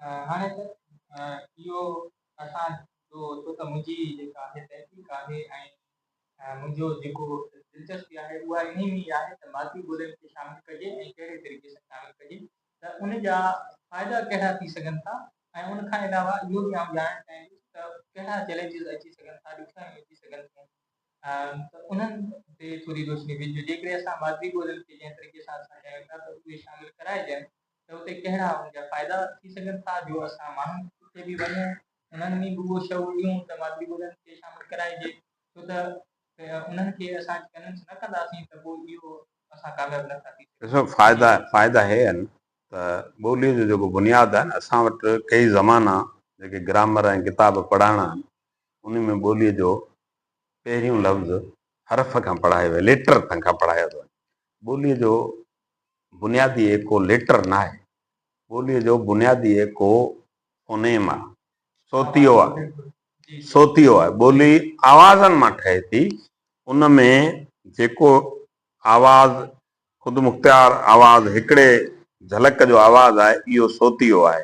हाणे त इहो असां छो त मुंहिंजी जेका आहे तहक़ीक़ आहे ऐं मुंहिंजो जेको दिलचस्पी आहे उहा इन में ई आहे त मादरी ॿोलियुनि खे शामिलु कजे ऐं कहिड़े तरीक़े सां शामिलु कजे त उन जा फ़ाइदा कहिड़ा थी सघनि था ऐं उन खां अलावा इहो बि आउं ॼाणणु चाहींदुसि त कहिड़ा चैलेंजिस अची सघनि था, ॾुखियाईयूं अची सघनि थियूं त उन्हनि ते थोरी रोशनी विझो। जेकॾहिं असां मादरी ॿोलियुनि खे जंहिं तरीक़े सां असां चाहियूं था त उहे शामिलु कराइजनि त उते कहिड़ा उनजा फ़ाइदा थी सघनि था जो असां माण्हुनि खे बि वञूं उन्हनि में बि उहो शऊर ॾियूं त मादरी ॿोलियुनि खे शामिलु कराइजे, छो त उन्हनि खे असां कन्विंस न कंदासीं त पोइ इहो असां कामयाबु नथा थी सघूं। ॾिसो फ़ाइदा हे आहिनि त ॿोलीअ जो जेको बुनियादु आहे न, असां वटि कई ज़माना जेके ग्रामर ऐं किताब पढ़ाइणा आहिनि उन में ॿोलीअ जो पहिरियों लफ़्ज़ हरफ खां पढ़ायो वियो, लेटर खां पढ़ायो वियो। ॿोलीअ जो बुनियादी को लेटर न आहे, ॿोलीअ जो बुनियादी को फोनेम आहे, सोतियो आहे। सोतियो आहे, ॿोली आवाज़नि मां ठहे थी। उन में जेको आवाज़ ख़ुदि मुख़्तियार आवाज़ हिकिड़े झलक जो आवाज़ आहे इहो सोतियो आहे।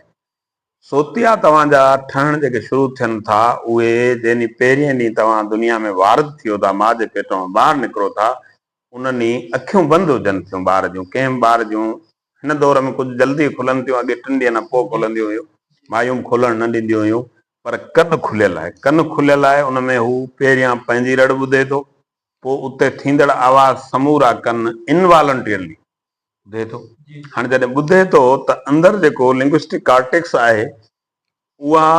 सोतिया तव्हांजा ठहण जेके शुरू थियनि था उहे जंहिं ॾींहुं पहिरियों ॾींहुं तव्हां दुनिया में वारद थियो था, माउ जे पेट मां ॿाहिरि निकिरो था, उन ॾींहुं अखियूं बंदि हुजनि थियूं ॿार जूं। कंहिं ॿार जूं हिन दौर में कुझु जल्दी खुलनि थियूं, अॻे 3 ॾींहं न पोइ खुलंदियूं हुयूं, मायूं खुलणु न ॾींदियूं हुयूं, पर कनु खुलियल आहे। कनु खुलियल आहे, उन में हू पहिरियां पंहिंजी रड़ ॿुधे थो, पोइ उते थींदड़ आवाज़ समूरा कनु इनवॉलंटियरली ॿुधे थो। हाणे जॾहिं ॿुधे थो त अंदरि जेको लिंग्विस्टिक कॉर्टेक्स आहे उहा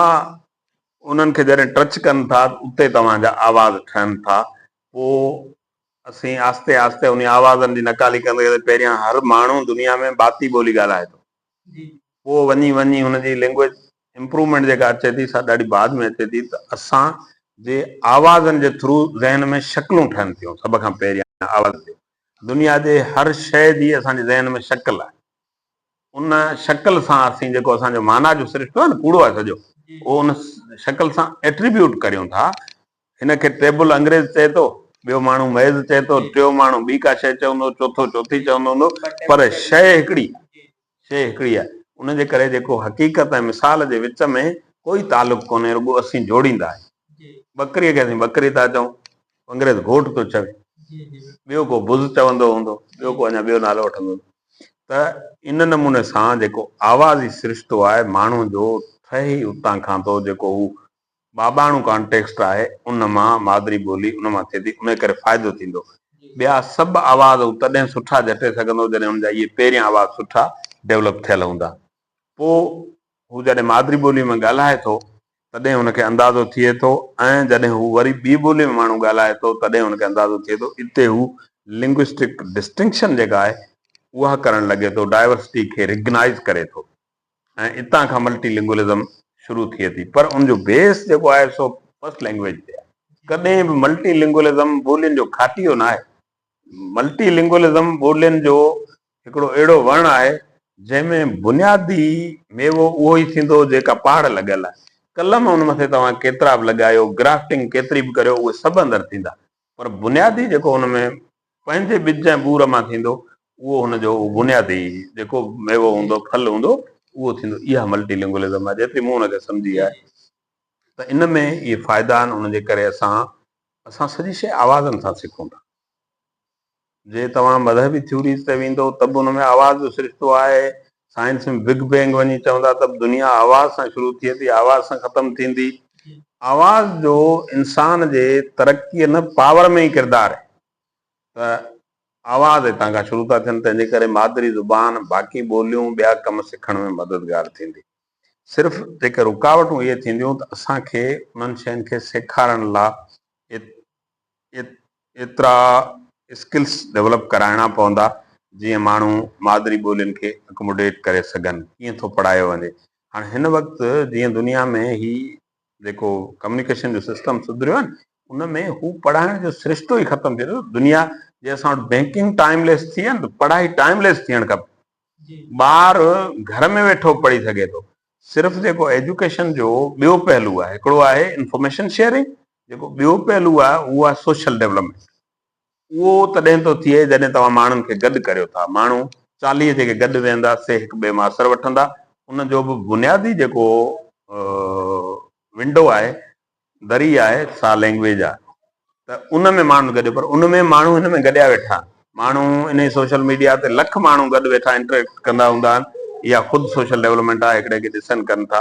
उन्हनि खे जॾहिं टच कनि था उते तव्हांजा आवाज़ ठहनि था। पोइ असीं आस्ते आस्ते उन आवाज़नि जी नकाली कंदे पहिरियां हर माण्हू दुनिया में बाती ॿोली ॻाल्हाए थो, पोइ वञी वञी हुनजी लैंग्वेज इम्प्रूवमेंट जेका अचे थी सा ॾाढी बाद में अचे थी। त असां जे आवाज़नि जे थ्रू ज़हन में शक्लूं ठहनि थियूं। सभ खां पहिरियां आवाज़ ते दुनिया जे हर शइ जी असांजे ज़हन में शक्ल आहे, उन शक्ल सां असीं जेको असांजो माना जो सिरिश्तो आहे न, कूड़ो आहे सॼो, उहो उन शक्ल सां एट्रीब्यूट करियूं था। हिनखे टेबल अंग्रेज़ चए थो, ॿियो माण्हू मेज़ चए थो, टियों माण्हू ॿी का शइ चवंदो, चौथों चौथी चवंदो हूंदो, पर शइ हिकिड़ी आहे। उनजे करे जेको हक़ीक़त ऐं मिसाल जे विच में कोई तालुक़ु कोन्हे, रुॻो असीं जोड़ींदा आहियूं। बकरीअ खे असीं बकरी था चऊं, अंग्रेज़ घोट थो चवे, ॿियो को बुज़ चवंदो हूंदो, ॿियो को अञा ॿियो नालो वठंदो। त इन नमूने सां जेको आवाज़ी सिरिश्तो आहे माण्हू जो ठहे ई उतां खां थो, जेको हू बाबाणू कॉन्टेक्स्ट आहे उन मां मादरी ॿोली उन मां थिए थी, उन करे फ़ाइदो थींदो। ॿिया सभु आवाज़ तॾहिं सुठा झटे सघंदो जॾहिं हुनजा इहे पहिरियां आवाज़ सुठा डेवलप थियल हूंदा। पोइ हू जॾहिं मादरी ॿोली में ॻाल्हाए थो तॾहिं हुनखे अंदाज़ो थिए थो, ऐं जॾहिं हू वरी ॿी ॿोली में माण्हू ॻाल्हाए थो तॾहिं हुनखे अंदाज़ो थिए थो। इते हू लिंग्विस्टिक डिस्टिंक्शन जेका आहे उहा करणु लॻे थो, डाइवर्सिटी खे रिकग्नाइज़ करे थो, ऐं इतां खां मल्टीलिंगुअलिज़म शुरू थिए थी। पर उनजो बेस जेको आहे सो फर्स्ट लैंग्वेज ते आहे। कॾहिं बि मल्टीलिंगुअलिज़म ॿोलियुनि जो खाटियो न आहे। मल्टीलिंगुअलिज़म ॿोलियुनि जो हिकिड़ो अहिड़ो वणु आहे जंहिंमें बुनियादी मेवो उहो ई थींदो जेका पहाड़ लॻियल आहे। कलम उन मथे तव्हां केतिरा बि लॻायो, ग्राफ्टिंग केतिरी बि करियो, उहे सभु अंदरि थींदा, पर बुनियादी जेको हुन में पंहिंजे ॿिज ऐं बूर मां थींदो उहो हुनजो बुनियादी जेको मेवो हूंदो, फल हूंदो, उहो थींदो। इहा मल्टीलिंगुअलिज़म आहे जेतिरी मूं हुनखे सम्झी आहे। त इन में इहे फ़ाइदा आहिनि। उनजे करे असां सॼी शइ आवाज़नि सां सिखूं था। जे तव्हां मज़हबी थ्योरीज़ ते वेंदो त बि हुन में आवाज़ जो सिरिश्तो आहे। साइंस में बिग बैंग वञी चवंदा त दुनिया आवाज़ सां शुरू थिए थी, आवाज़ सां ख़तमु थींदी। आवाज़ जो इंसान जे तरक़ीअ न पावर में ई किरदारु आहे। त आवाज़ हितां खां शुरू था थियनि, तंहिंजे करे मादरी ज़ुबान बाक़ी ॿोलियूं ॿिया कम सिखण में मददगार थींदी। सिर्फ़ु जेके रुकावटूं इहे थींदियूं त असांखे उन्हनि शयुनि खे सेखारण लाइ एतिरा स्किल्स डेवलप कराइणा पवंदा जीअं माण्हू मादरी ॿोलियुनि खे अकोमोडेट करे सघनि। कीअं थो पढ़ायो वञे। हाणे हिन वक़्तु जीअं दुनिया में ही जेको कम्युनिकेशन जो सिस्टम सुधरियो आहे न, उन में हू पढ़ाइण जो सिरिश्तो ई ख़तमु थिए थो। दुनिया जे असां वटि बैंकिंग टाइमलेस थी आहे न, पढ़ाई टाइमलेस थियणु खपे। ॿार घर में वेठो पढ़ी सघे थो। सिर्फ़ु जेको एजुकेशन जो ॿियो पहलू आहे, हिकिड़ो आहे इंफॉर्मेशन शेयरिंग, जेको ॿियो पहलू आहे उहो आहे सोशल डेवलपमेंट। उहो तॾहिं थो थिए जॾहिं तव्हां माण्हुनि खे गॾु करियो था। माण्हू 40 जेके गॾु वेहंदा से हिक ॿिए मां असरु वठंदा, उन जो बि बुनियादी जेको विंडो आहे, दरी आहे, सा लैंग्वेज आहे। त उन में माण्हू गॾु, पर उन में माण्हू हिन में गॾिया वेठा आहिनि। माण्हू इन सोशल मीडिया ते लख माण्हू गॾु वेठा इंटरेक्ट कंदा हूंदा आहिनि, या ख़ुदि सोशल डेवलपमेंट आहे, हिकिड़े खे ॾिसनि कनि था।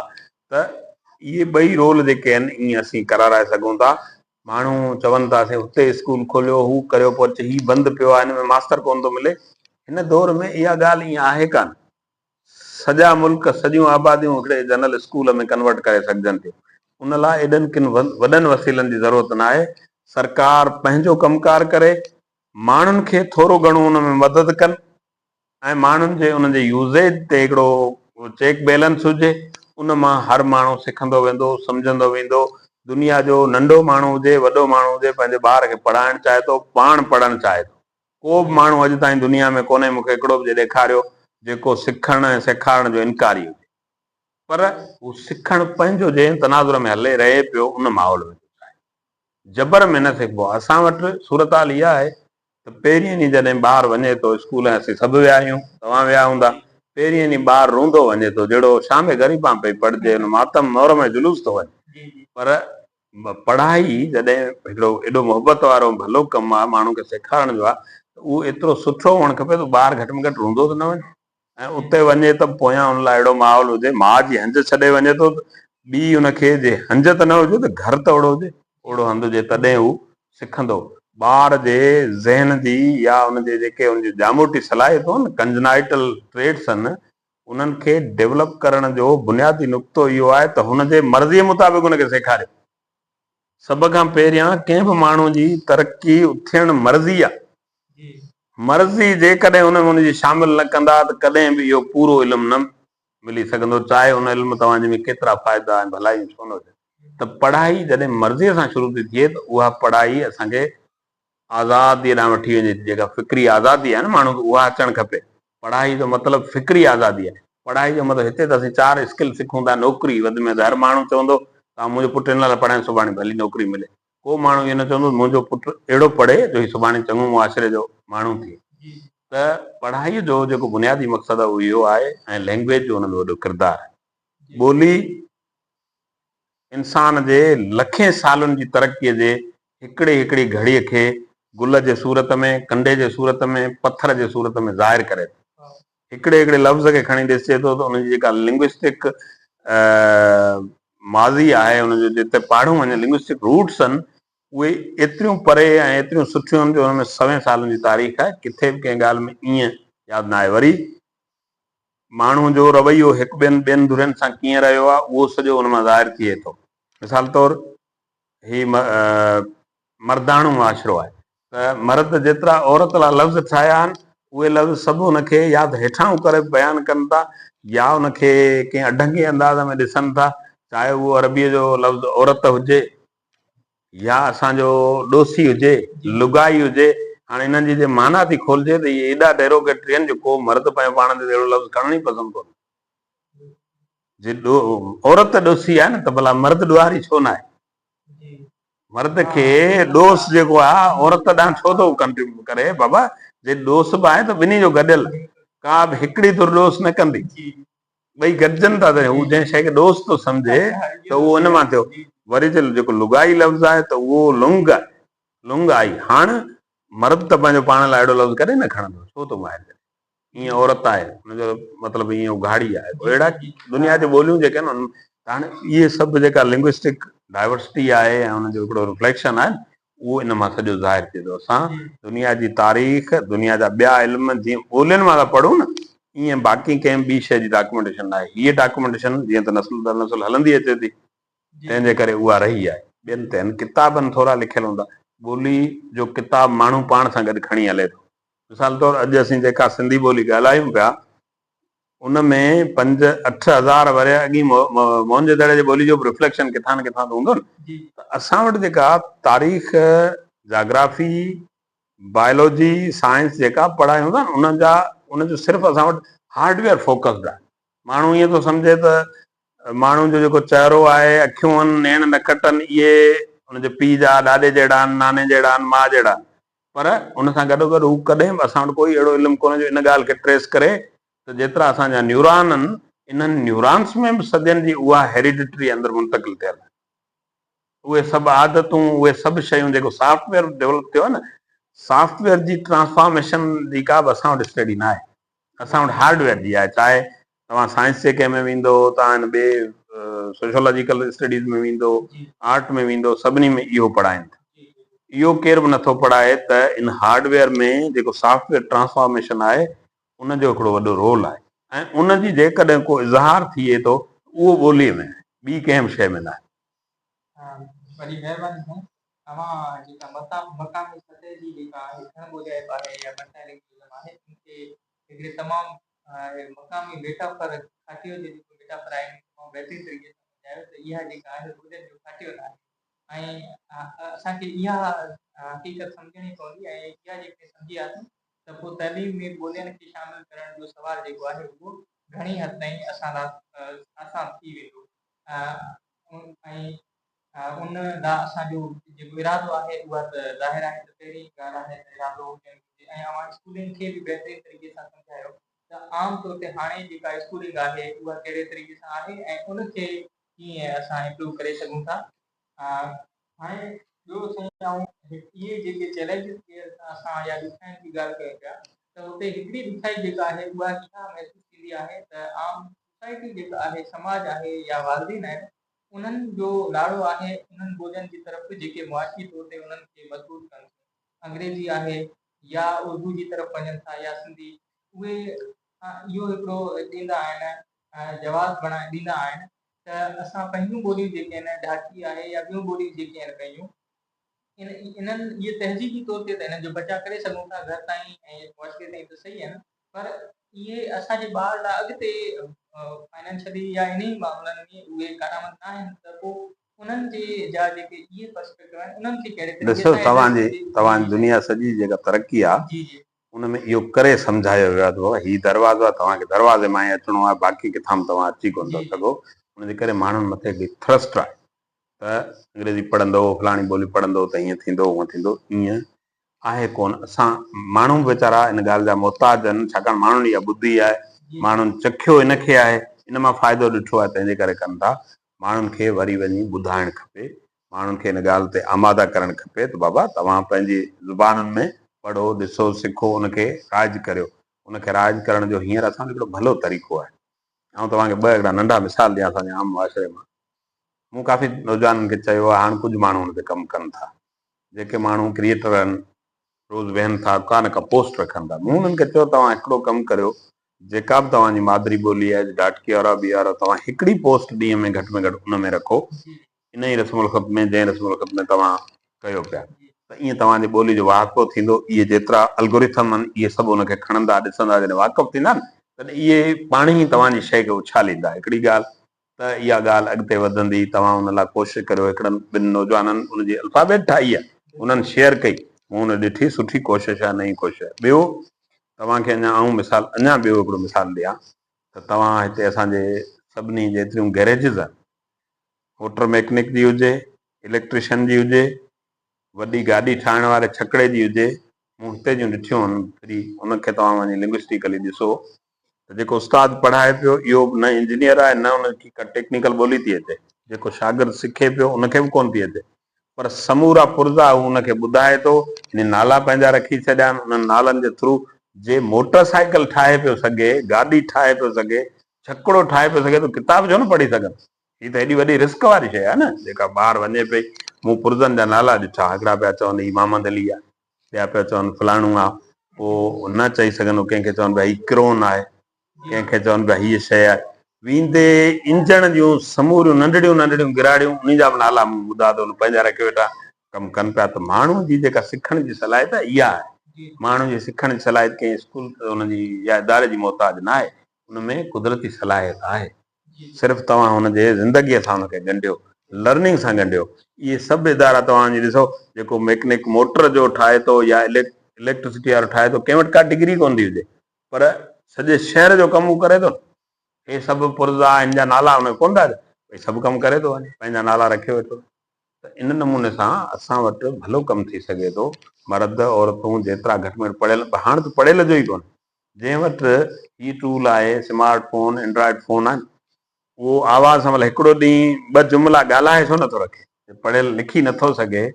त इहे ॿई रोल जेके आहिनि ईअं असीं कराराए सघूं था। माण्हू चवनि था असीं हुते स्कूल खोलियो, हू करियो, पोइ अचे हीउ बंदि पियो आहे, हिन में मास्तर कोन थो मिले। हिन दौर में इहा ॻाल्हि ईअं आहे कान। सॼा मुल्क, सॼियूं आबादियूं हिकिड़े जनरल स्कूल में कन्वर्ट करे सघजनि थियूं। उन लाइ एॾनि किन वॾनि वसीलनि जी ज़रूरत न आहे। सरकार पंहिंजो कमकार करे, माण्हुनि खे थोरो घणो उन में मदद कनि, ऐं माण्हुनि जे उन जे यूज़ेज ते हिकिड़ो चेक बैलेंस हुजे। उन मां हर माण्हू सिखंदो वेंदो, सम्झंदो वेंदो। दुनिया जो नंढो माण्हू हुजे, वॾो माण्हू हुजे, पंहिंजे ॿार खे पढ़ाइणु चाहे थो, पाण पढ़णु चाहे थो। को बि माण्हू अॼु ताईं दुनिया में कोन्हे मूंखे हिकिड़ो बि ॾेखारियो जेको सिखण ऐं सेखारण जो इनकारी हुजे। पर उहो सिखणु पंहिंजो जंहिं तनाज़ुर में हले रहे पियो, उन माहौल में जबर में न सिखबो आहे। असां वटि सूरत हाल इहा आहे त पहिरीं ॾींहुं जॾहिं ॿारु वञे थो स्कूल, ऐं असीं सभु विया आहियूं, तव्हां विया हूंदा, पहिरीं ॾींहुं ॿारु रूंदो वञे थो, जहिड़ो शामे ग़रीबां पई पढ़िजे, हुन मातम मोर में जुलूस थो वञे। पर पढ़ाई जॾहिं हिकिड़ो एॾो मोहबत वारो भलो कमु आहे, माण्हू खे सेखारण जो आहे, त उहो एतिरो सुठो हुअणु खपे त ॿारु घटि में घटि रूंदो त न वञे। ऐं उते वञे त पोयां हुन लाइ अहिड़ो माहौल हुजे, माउ जी हंज छॾे वञे थो, ॿी हुनखे जे हंज त न हुजे त घर त ओड़ो हुजे, ओड़ो हंधु हुजे, तॾहिं हू सिखंदो। ॿार जे ज़हन जी या हुनजे जेके हुनजी जामोटी सलाहियतूं आहिनि, कंजनाइटल ट्रेड्स आहिनि, उन्हनि खे डेवलप करण जो बुनियादी नुक़्तो इहो आहे त हुनजे मर्ज़ीअ मुताबिक़ हुनखे सेखारियो। सभ खां पहिरियां कंहिं बि माण्हू जी तरक़ी थियणु मर्ज़ी आहे। मर्ज़ी जेकॾहिं हुन में हुनजी शामिल न कंदा त कॾहिं बि इहो पूरो इल्मु न मिली सघंदो, चाहे हुन इल्म तव्हांजे में केतिरा फ़ाइदा ऐं भलाइयूं छो न हुजनि। त पढ़ाई जॾहिं मर्ज़ीअ सां शुरू थी थिए त उहा पढ़ाई असांखे आज़ादीअ ॾांहुं वठी वञे, जेका फ़िक्री आज़ादी आहे न माण्हू खे, उहा अचणु खपे। पढ़ाई जो मतिलबु फ़िक्री आज़ादी आहे। पढ़ाई जो मतिलबु हिते त असीं 4 स्किल सिखूं था, नौकिरी वधि में वधि हर माण्हू चवंदो तव्हां मुंहिंजो पुटु हिन लाइ पढ़ाइनि, सुभाणे भली नौकिरी मिले। को माण्हू इहो न चवंदो मुंहिंजो पुटु अहिड़ो पढ़े जो हीउ सुभाणे चङो मुआशिरे जो माण्हू थिए। त पढ़ाईअ जो जेको बुनियादी मक़सदु आहे उहो इहो आहे, ऐं लैंग्वेज जो हुन में वॾो किरदारु आहे। ॿोली इंसान जे लखे सालनि जी तरक़ीअ जे हिकिड़ी घड़ीअ खे गुल जे सूरत में, कंडे जे सूरत में, पत्थर जे सूरत में ज़ाहिर करे थो। हिकिड़े लफ़्ज़ खे खणी ॾिसे थो त हुनजी जेका लिंग्विस्टिक माज़ी आहे, हुनजो जिते पाढ़ूं वञे लिंग्विस्टिक रूट्स आहिनि, उहे एतिरियूं परे ऐं एतिरियूं सुठियूं आहिनि जो हुन में 100 सालनि जी तारीख़ आहे। किथे बि कंहिं ॻाल्हि में ईअं यादि न आहे। वरी माण्हू जो रवैयो हिकु ॿियनि धुरियुनि सां कीअं रहियो आहे, उहो सॼो हुन मां ज़ाहिर थिए थो। मिसाल तौरु ही मर्दाणो मुआशिरो आहे, त मर्द जेतिरा औरत लाइ लफ़्ज़ ठाहिया आहिनि, उहे लफ़्ज़ सभु हुनखे या त हेठां करे बयानु कनि था, या हुनखे कंहिं अढंगे अंदाज़ में ॾिसनि था, चाहे उहो अरबीअ जो लफ़्ज़ औरत हुजे, या असांजो ॾोसी हुजे, लुगाई हुजे। हाणे हिननि जी जे माना थी खोलिजे त इहे एॾा डेरोगेटरी आहिनि जो को मर्द पंहिंजो पाण ते अहिड़ो लफ़्ज़ खणण ई पसंदि कोन्हे। जे औरत ॾोसी आहे न, त भला मर्द ॾुआरी छो न आहे? मर्द खे ॾोस जेको आहे औरत ॾांहुं छो थो कंट्रीब्यूट करे? बाबा जे ॾोस बि आहे त ॿिन्ही जो गॾियल, का बि हिकिड़ी तुर ॾोस न कंदी, ॿई गॾिजनि था त हू जंहिं शइ खे ॾोस थो सम्झे त उहो इन मां थियो। वरी जेको लुगाई लफ़्ज़ आहे त उहो लुंग आहे, लुंग आई। हाणे मर्द त पंहिंजो पाण लाइ अहिड़ो लफ़्ज़ कॾहिं न खणंदो, छो थो ॿाहिरि करे? ईअं औरत आहे, हुनजो मतिलबु ईअं उघाड़ी आहे। अहिड़ा दुनिया जी ॿोलियूं जेके आहिनि, हाणे इहे सभु जेका लिंग्विस्टिक डाइवर्सिटी आहे ऐं हुनजो हिकिड़ो रिफ्लेक्शन आहे, उहो इन मां सॼो ज़ाहिर थिए थो। असां दुनिया जी तारीख़, दुनिया जा ॿिया इल्म जीअं ॿोलियुनि मां था पढ़ूं न, ईअं बाक़ी कंहिं ॿी शइ जी डॉक्यूमेंटेशन आहे। हीअ डॉक्यूमेंटेशन जीअं त नस्ल दर नस्ल हलंदी अचे थी, तंहिंजे करे उहा रही आहे। ॿियनि ते किताबनि थोरा लिखियल हूंदा, ॿोली जो किताब माण्हू पाण सां गॾु खणी हले थो। मिसाल तौरु अॼु असीं जेका सिंधी ॿोली ॻाल्हायूं पिया, उन में 5-8 हज़ार वरे अॻी मोहनजोदड़ो जी ॿोली जो बि रिफ्लेक्शन किथां न किथां त हूंदो न। त असां वटि जेका तारीख़, जाग्राफी, बायोलॉजी, साइंस जेका पढ़ायूं था न, उनजो सिर्फ़ु असां वटि हार्डवेयर फोकस्ड आहे। माण्हू ईअं थो सम्झे त माण्हू जो जेको चहिरो आहे, अखियूं आहिनि, नेण नखट आहिनि, इहे हुनजे पीउ जा, ॾाॾे जहिड़ा आहिनि, नाने जहिड़ा आहिनि, माउ जहिड़ा आहिनि। पर उन सां गॾोगॾु हू कॾहिं बि असां वटि कोई अहिड़ो इल्मु कोन्हे जो इन ॻाल्हि खे ट्रेस करे त जेतिरा असांजा न्यूरॉन आहिनि इन्हनि न्यूरॉन्स में बि सॼनि जी उहा हेरिडिटरी अंदरि मुंतकिल थियल आहे। उहे सभु आदतूं, उहे सभु शयूं जेको सॉफ्टवेयर डेवलप थियो आहे न, सॉफ्टवेयर जी ट्रांसफॉर्मेशन जी का बि असां वटि स्टडी न आहे। असां वटि हार्डवेयर जी आहे। चाहे तव्हां साइंस जे कंहिं में वेंदो, तव्हां हिन ॿिए सोशोलॉजिकल स्टडीज़ में वेंदो, आर्ट में वेंदो, सभिनी में इहो पढ़ाइनि था। इहो केर बि नथो पढ़ाए त इन हार्डवेयर में जेको सॉफ्टवेयर ट्रांसफॉर्मेशन आहे उनजो हिकिड़ो वॾो रोल आहे, ऐं उनजी जेकॾहिं को इज़हार थिए थो उहो ॿोलीअ में, ॿी कंहिं बि शइ में न आहे। वॾी महिरबानी साईं। तव्हां जेका मक़ामी सतह जी जेका आहे घण ॿोलियाइप आहे या मल्टीलिंगुअलिज़म आहे, उनखे हिकिड़े तमामु मक़ामी मेटाफर खाटियो जे जेको मेटाफर आहे तमामु बहितरीन तरीक़े सां सम्झायो त इहा जेका आहे ॿोलियुनि जो खाटियो न आहे। ऐं असांखे इहा हक़ीक़त सम्झणी पवंदी, ऐं इहा जेके सम्झियासीं त पोइ तइलीम में ॿोलियुनि खे शामिलु करण जो सुवालु जेको आहे उहो घणी हद ताईं असां लाइ आसान थी वेंदो। ऐं उन लाइ असांजो जेको इरादो आहे उहा त ज़ाहिर आहे त पहिरीं ॻाल्हि आहे त इरादो हुजणु घुरिजे। ऐं अवां स्कूलनि खे बि बहितरीन तरीक़े सां सम्झायो त आम तौर ते हाणे जेका स्कूलिंग आहे उहा कहिड़े तरीक़े सां आहे ऐं उनखे कीअं असां इम्प्रूव करे सघूं था। हाणे ॿियो साईं, इहे जेके चैलेंजिस के असां या ॾुखियाईनि जी ॻाल्हि कयूं पिया त हुते हिकिड़ी ॾुखियाई जेका आहे उहा इहा महसूसु थींदी आहे त आम सोसाइटी जेका आहे, समाज आहे या वालदीन आहिनि, उन्हनि जो लाड़ो आहे उन्हनि ॿोलियुनि जी तरफ़ जेके मुआशी तौर ते उन्हनि खे मज़बूत कनि। अंग्रेजी आहे या उर्दू जी तरफ़ वञनि था या सिंधी, उहे इहो हिकिड़ो ॾींदा आहिनि, जवाबु ॾींदा आहिनि त असां पंहिंजूं ॿोलियूं जेके आहिनि, ढाकी आहे या ॿियूं ॿोलियूं जेके आहिनि पंहिंजूं, इन्हनि इहे तहज़ीबी तौर ते त हिननि जो बचा करे सघूं था घर ताईं ऐं मुआशरे ताईं त सही आहिनि, पर इहे असांजे ॿार लाइ अॻिते फाइनेंशियली या इन्ही मामलनि में उहे कारगर न आहिनि त पोइ उन्हनि जे जा जेके इहे पर्सपेक्टिव आहिनि उन्हनि खे कहिड़े तरीक़े ॾिसो, सां तव्हांजी दुनिया सॼी जेका तरक़ी आहे जी जी उनमें इहो करे सम्झायो वियो आहे हीउ दरवाज़ो आहे, तव्हांखे दरवाज़े मां ई अचिणो आहे, बाक़ी किथां बि तव्हां अची कोन था सघो। उनजे करे माण्हुनि मथे हिकिड़ी थ्रस्ट आहे त अंग्रेजी पढ़ंदो, फलाणी ॿोली पढ़ंदो त ईअं थींदो हूअं थींदो। ईअं आहे कोन। असां माण्हू वीचारा इन ॻाल्हि जा मोहताज आहिनि, छाकाणि माण्हुनि इहा ॿुधी आहे, माण्हुनि चखियो इनखे आहे, इन मां फ़ाइदो ॾिठो आहे, तंहिंजे करे कनि था। माण्हुनि खे वरी वञी ॿुधाइणु खपे, माण्हुनि खे इन ॻाल्हि ते आमादा करणु खपे त बाबा तव्हां पंहिंजी ज़ुबानुनि में पढ़ो, ॾिसो, सिखो, उनखे राज करियो। उनखे राज करण जो हींअर असांजो हिकिड़ो भलो तरीक़ो आहे। ऐं तव्हांखे ॿ हिकिड़ा नंढा मिसाल ॾियां असांजे आम मुआशरे मां। मूं काफ़ी नौजवाननि खे चयो आहे, हाणे कुझु माण्हू हुन ते कमु कनि था, जेके माण्हू क्रिएटर आहिनि, रोज़ु वेहनि था, का न का पोस्ट रखनि था। मूं हुननि खे चयो तव्हां हिकिड़ो कमु करियो, जेका बि तव्हांजी मादरी ॿोली आहे, डाटकी वारा बि वारा, तव्हां हिकिड़ी पोस्ट ॾींहं में घटि उन में रखो, इन ई रस्मुल ख़त में, जंहिं रस्मुल ख़त में तव्हां कयो पिया, त ईअं तव्हांजी ॿोली जो वाक़फ़ो थींदो। इहे जेतिरा अलगोरिथम आहिनि इहे सभु उनखे खणंदा, ॾिसंदा, जॾहिं वाक़फ़ थींदा न तॾहिं इहे पाण ई तव्हांजी शइ खे उछालींदा। हिकिड़ी ॻाल्हि त इहा ॻाल्हि अॻिते वधंदी, तव्हां उन लाइ कोशिशि करियो। हिकिड़नि ॿिनि नौजवाननि उनजी अल्फ़ाबेट ठाही आहे, उन्हनि शेयर कई, मूं हुन ॾिठी, सुठी कोशिशि आहे, नई कोशिशि आहे। ॿियो तव्हांखे अञा अञा ॿियो हिकिड़ो मिसाल ॾियां त तव्हां हिते असांजे सभिनी जेतिरियूं गैरेजिस आहिनि, मोटर मैकेनिक जी हुजे, इलेक्ट्रिशियन जी हुजे, वॾी गाॾी ठाहिण वारे छकड़े जी हुजे, मूं हिते जूं ॾिठियूं आहिनि फ्री। उनखे तव्हां वञी लिंग्विस्टिकली ॾिसो त जेको उस्तादु पढ़ाए पियो इहो न इंजीनियर आहे, न उनखे का टेक्निकल ॿोली थी अचे, जेको शागिर्दु सिखे पियो उनखे बि कोन थी अचे, पर समूरा पुर्ज़ा हू उनखे ॿुधाए थो। इन नाला पंहिंजा रखी छॾिया आहिनि, उन्हनि नालनि जे थ्रू जे मोटर साइकिल ठाहे पियो सघे, गाॾी ठाहे पियो सघे, छकड़ो ठाहे पियो सघे, त किताब छो न पढ़ी सघनि। हीअ त हेॾी वॾी रिस्क वारी शइ आहे न, जेका ॿाहिरि वञे पई। मूं पुर्ज़नि जा नाला ॾिठा, हिकिड़ा पिया चवनि हीउ मोहम्मद अली आहे, ॿिया पिया चवनि फलाणो आहे, पोइ न चई सघनि, कंहिंखे चवनि पिया हीउ क्रोन आहे, कंहिंखे चवनि पिया हीअ शइ आहे। वेंदे इंजण जूं समूरियूं नंढड़ियूं नंढड़ियूं गिराड़ियूं, उन जा बि नाला मूं ॿुधा थो, पंहिंजा रखी वेठा कमु कनि पिया। त माण्हू जी जेका सिखण जी सलाहियत आहे इहा आहे। माण्हू जी सिखण जी सलाहियत कंहिं स्कूल हुनजी या इदारे जी मोहताज न आहे, उनमें कुदरती सलाहियत आहे। सिर्फ़ु तव्हां हुनजे ज़िंदगीअ सां हुनखे ॻंढियो, लर्निंग सां ॻंढियो। इहे सभु इदारा तव्हांजी ॾिसो, जेको मैकेनिक मोटर जो ठाहे थो या इलेक्ट्रिसिटी वारो ठाहे थो, कंहिं वटि का डिग्री कोन थी हुजे, पर सॼे शहर जो कमु करे थो। हे सभु पुर्ज़ा, हिन जा नाला हुनखे कोन था अचनि, भई सभु कमु करे थो वञे, पंहिंजा नाला रखे वेठो। त इन नमूने सां असां वटि भलो कमु थी सघे थो। मर्द औरतूं जेतिरा घटि में घटि पढ़ियल, हाणे त पढ़ियल जो ई कोन्हे, जंहिं वटि ही टूल आहे स्मार्टफोन एंड्रॉइड फोन आहिनि, उहो आवाज़ सां भले हिकिड़ो ॾींहुं ॿ जुमिला ॻाल्हाए छो नथो रखे? पढ़ियल लिखी नथो सघे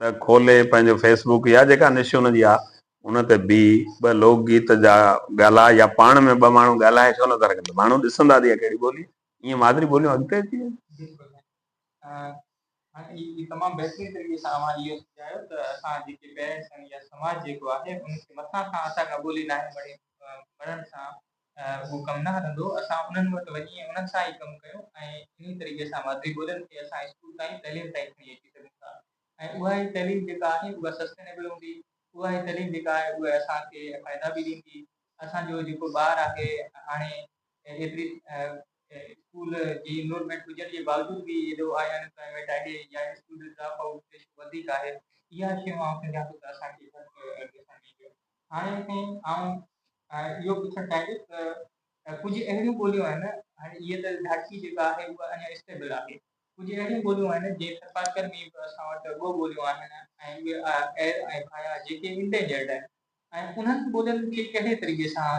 त खोले पंहिंजो फेसबुक या जेका निश हुनजी आहे उन ते बि ॿ लोकगीत जा ॻाल्हाए, या पाण में ॿ माण्हू ॻाल्हाए छो नथा रखनि? माण्हू ॾिसंदा तीअं कहिड़ी ॿोली, ईअं मादिरी ॿोलियूं अॻिते अची वेंदियूं। बिल्कुलु। ये तमामु बहितरीनु तरीक़े सां तव्हां इहो सम्झायो त असां जेके पेरेंट्स आहिनि या समाज जेको आहे उनखे मथां खां असांखां ॿोली नाहे पढ़ण सां उहो कमु न हलंदो। असां उन्हनि वटि वञी उन्हनि सां ई कमु कयूं ऐं इन तरीक़े सां मादिरी ॿोलियुनि खे असां स्कूल ताईं तइलीम ताईं खणी अची सघूं था। ऐं उहा ई तइलीम जेका आहे उहा सस्टेनेबल हूंदी, उहा ई तइलीम जेका आहे उहा असांखे फ़ाइदा बि ॾींदी। असांजो जेको ॿारु आहे हाणे एतिरी स्कूल जी इनरोलमेंट हुजण जे बावजूद भी एॾो हाई अनएम्प्लॉयमेंट आहे या स्कूल ड्रॉप आउट वधीक आहे, इहा शयूं आउं सम्झां थो त असांखे ॾिसणु ईंदियूं। हाणे ताईं आउं इहो पुछणु चाहींदुसि त कुझु अहिड़ियूं ॿोलियूं आहिनि, हाणे इहे त ढाकी जेका आहे उहा अञा स्टेबल आहे, कुझु अहिड़ियूं ॿोलियूं आहिनि जीअं थरपारकर में बि असां वटि ॿ ॿोलियूं आहिनि ऐं उहे एर ऐं भाया जेके इंडेंजर्ड आहिनि, ऐं उन्हनि ॿोलियुनि खे कहिड़े तरीक़े सां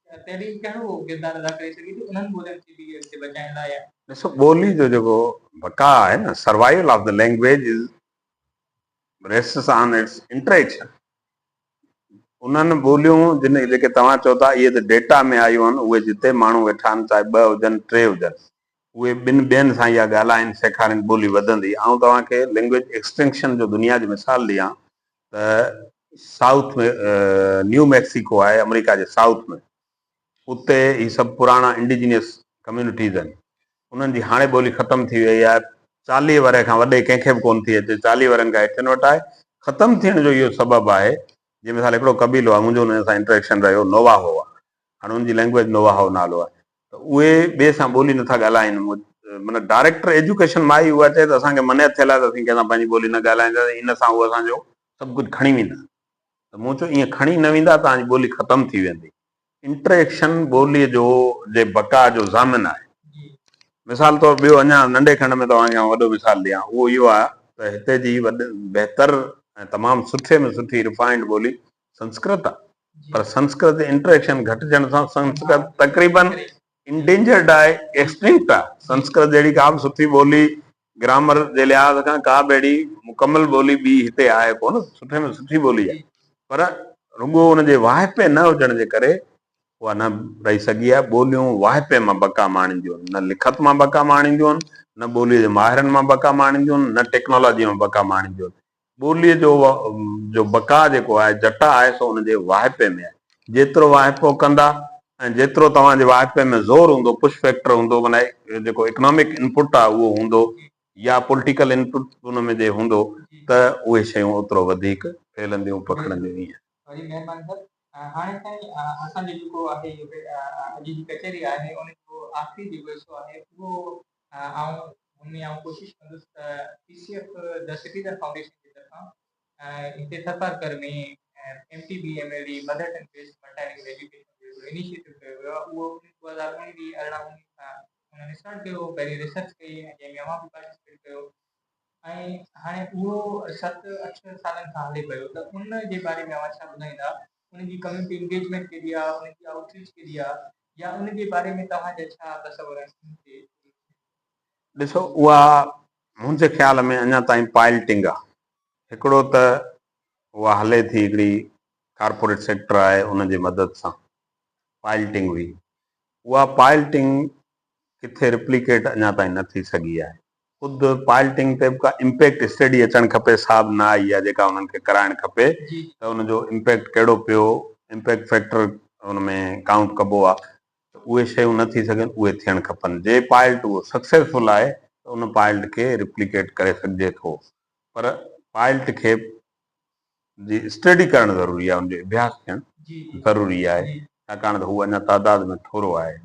तइलीम कहिड़ो किरदारु अदा करे सघे थी उन्हनि ॿोलियुनि खे बि अॻिते वधाइण लाइ? ॾिसो, ॿोली जो जेको बका आहे न, survival of the language is rests on its interaction. उन्हनि ॿोलियूं जिन जेके तव्हां चओ था इहे त डेटा में आयूं आहिनि, उहे जिते माण्हू वेठा आहिनि, चाहे ॿ हुजनि टे हुजनि, उहे ॿिनि ॿियनि सां इहा ॻाल्हाइनि सेखारीनि, ॿोली वधंदी। ऐं तव्हांखे लैंग्वेज एक्सटेंशन जो दुनिया जी मिसाल ॾियां त साउथ में न्यू मैक्सिको आहे अमेरिका जे साउथ में, उते ही सभु पुराणा इंडिजिनियस कम्यूनिटीज़ आहिनि, उन्हनि जी हाणे ॿोली ख़तमु थी वई आहे। 40 वरे खां वॾे कंहिंखे बि कोन थी अचे, 40 वरनि खां हेठिनि वटि आहे। ख़तमु थियण जो इहो सबबु आहे, जीअं मिसाल हिकिड़ो कबीलो आहे, मुंहिंजो हुन सां इंट्रेक्शन रहियो, नोवाहो आहे, हाणे हुनजी लैंग्वेज नोवाहो नालो आहे, त उहे ॿिए सां ॿोली नथा ॻाल्हाइनि। माना डायरेक्टर एजुकेशन मां ई उहा चए त असांखे मने थियल आहे त असीं कंहिंसां पंहिंजी ॿोली न ॻाल्हाईंदासीं, इन सां उहो असांजो सभु कुझु खणी वेंदा। त मूं चयो ईअं खणी न वेंदा, तव्हांजी ॿोली ख़तमु थी वेंदी। इंटरेक्शन ॿोलीअ जो जे बका जो ज़ामिन आहे। मिसाल तौरु ॿियो अञा नंढे खंड में तव्हांखे वॾो मिसाल ॾियां, उहो इहो आहे त हिते जी बहितरु ऐं तमामु सुठे में सुठी रिफाइंड ॿोली संस्कृत आहे, पर संस्कृत इंटरेक्शन घटिजण सां संस्कृत तक़रीबन इंडेंजर्ड आहे, एक्सटिंक्ट आहे। संस्कृत जहिड़ी का बि सुठी ॿोली ग्रामर जे लिहाज़ खां का बि अहिड़ी मुकमल ॿोली ॿी हिते आहे कोन, सुठे में सुठी ॿोली आहे, पर रुॻो हुनजे वाहिपे न हुजण जे करे उहा न रही सघी आहे। ॿोलियूं वाहिपे मां बका माणींदियूं आहिनि, न लिखत मां बका माणींदियूं आहिनि, न ॿोलीअ जे माहिरनि मां बका माणींदियूं आहिनि, न टेक्नोलॉजीअ मां बका माणींदियूं आहिनि। ॿोलीअ जो बका जेको आहे, जटा आहे, सो हुनजे वाहिपे में आहे। जेतिरो वाहिपो कंदा ऐं जेतिरो तव्हांजे वाहिपे में ज़ोर हूंदो, पुश फैक्टर हूंदो, माना जेको इकोनॉमिक इनपुट आहे उहो हूंदो, या पॉलिटिकल इनपुट उन में जे हूंदो, त उहे शयूं ओतिरो वधीक फैलंदियूं पखड़ंदियूं। ईअं वरी महिरबानी सर, हाणे ताईं असांजो जेको आहे अॼु जी कचहरी आहे उन जो आख़िरी जेको हिसो आहे उहो हुनमें आउं कोशिशि कंदुसि त PCF द सिटीज़न फाउंडेशन जी तरफ़ां हिते थरपारकर में MTBMLD mother tongue based multilingual education initiative कयो वियो आहे। उहो 2019-19 खां हुननि स्टार्ट कयो, पहिरीं रिसर्च कई जंहिंमें अवां बि पार्टिसिपेट कयो, ऐं हाणे उहो 7-8 सालनि खां हले पियो। त उन जे बारे में अवां छा ॿुधाईंदा? उनजी कम्यूनिटी इंगेजमेंट केॾी आहे, उनजी आउटरीच केॾी आहे, या उन जे बारे में तव्हांजा छा तसवुर आहिनि? ॾिसो, उहा मुंहिंजे ख़्याल में अञा ताईं पायलटिंग आहे। हिकिड़ो त उहा हले थी, हिकिड़ी कॉर्पोरेट सेक्टर आहे उनजी मदद सां पायलटिंग हुई, उहा पायलटिंग किथे रिप्लिकेट अञा ताईं न थी सघी आहे। ख़ुदि पायलटिंग ते बि का इम्पैक्ट स्टडी अचणु खपे, साहब न आई आहे जेका उन्हनि खे कराइणु खपे, त उनजो इम्पैक्ट कहिड़ो पियो, इम्पैक्ट फैक्टर उन में काउंट कबो आहे, त उहे शयूं न थी सघनि, उहे थियणु खपनि। जे पायलट उहो सक्सेसफुल आहे त उन पायलट खे रिप्लिकेट करे सघिजे थो, पर पायलट खे जी स्टडी करणु ज़रूरी आहे, उनजो अभ्यास थियणु ज़रूरी आहे, छाकाणि त हू अञा तादाद में थोरो आहे।